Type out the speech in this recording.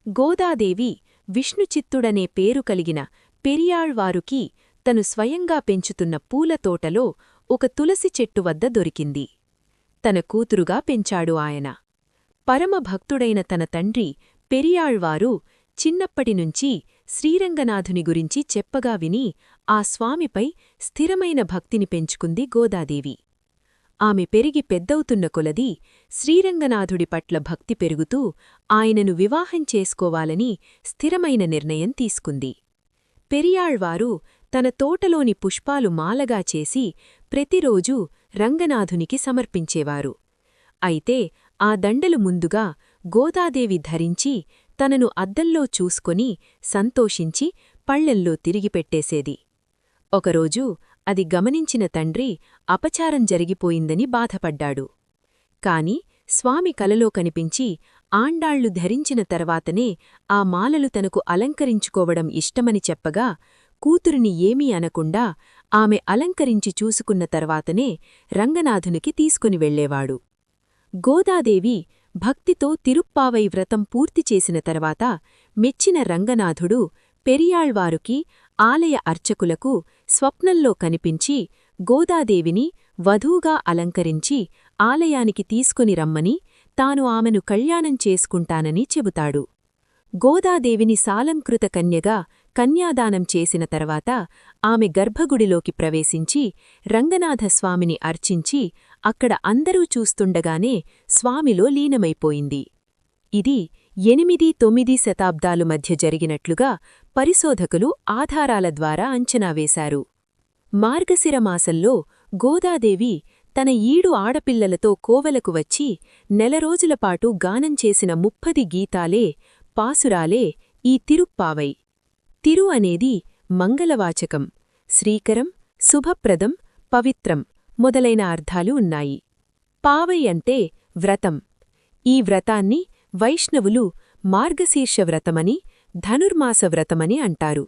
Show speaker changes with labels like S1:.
S1: గోదాదేవి విష్ణుచిత్తుడనే పేరు కలిగిన పెరియాళ్వారుకి తను స్వయంగా పెంచుతున్న పూలతోటలో ఒక తులసి చెట్టు వద్ద దొరికింది. తన కూతురుగా పెంచాడు ఆయన. పరమభక్తుడైన తన తండ్రి పెరియాళ్వారు చిన్నప్పటినుంచీ శ్రీరంగనాథుని గురించి చెప్పగా విని ఆ స్వామిపై స్థిరమైన భక్తిని పెంచుకుంది గోదాదేవి. ఆమె పెరిగి పెద్దవుతున్న కొలదీ శ్రీరంగనాథుడి పట్ల భక్తి పెరుగుతూ ఆయనను వివాహం చేసుకోవాలని స్థిరమైన నిర్ణయం తీసుకుంది. పెరియాళ్వారు తన తోటలోని పుష్పాలు మాలగా చేసి ప్రతిరోజూ రంగనాథునికి సమర్పించేవారు. అయితే ఆ దండలు ముందుగా గోదాదేవి ధరించి తనను అద్దంలో చూసుకొని సంతోషించి పళ్లెంలో తిరిగిపెట్టేసేది. ఒకరోజు అది గమనించిన తండ్రి అపచారం జరిగిపోయిందని బాధపడ్డాడు. కాని స్వామి కలలో కనిపించి ఆండాళ్లు ధరించిన తర్వాతనే ఆ మాలలు తనకు అలంకరించుకోవడం ఇష్టమని చెప్పగా కూతురిని ఏమీ అనకుండా ఆమె అలంకరించి చూసుకున్న తర్వాతనే రంగనాథునికి తీసుకుని వెళ్లేవాడు. గోదాదేవి భక్తితో తిరుప్పావై వ్రతం పూర్తిచేసిన తర్వాత మెచ్చిన రంగనాథుడు పెరియాళ్వారుకి ఆలయ అర్చకులకు స్వప్నంలో కనిపించి గోదాదేవిని వధూగా అలంకరించి ఆలయానికి తీసుకుని రమ్మని తాను ఆమెను కళ్యాణం చేసుకుంటానని చెబుతాడు. గోదాదేవిని సాలంకృత కన్యగా కన్యాదానం చేసిన తర్వాత ఆమె గర్భగుడిలోకి ప్రవేశించి రంగనాథస్వామిని అర్చించి అక్కడ అందరూ చూస్తుండగానే స్వామిలో లీనమైపోయింది. ఇది 8–9 శతాబ్దాలు మధ్య జరిగినట్లుగా పరిశోధకులు ఆధారాల ద్వారా అంచనా వేశారు. మార్గశిరమాసంలో గోదాదేవి తన 7 ఆడపిల్లలతో కోవలకు వచ్చి నెలరోజులపాటు గానం చేసిన 30 గీతాలే పాసురాలే ఈ తిరుప్పావై. తిరు అనేది మంగళవాచకం, శ్రీకరం, శుభప్రదం, పవిత్రం మొదలైన అర్థాలు ఉన్నాయి. పావై అంటే వ్రతం. ఈ వ్రతాన్ని వైష్ణవులు మార్గశీర్ష వ్రతమని, ధనుర్మాస వ్రతమని అంటారు.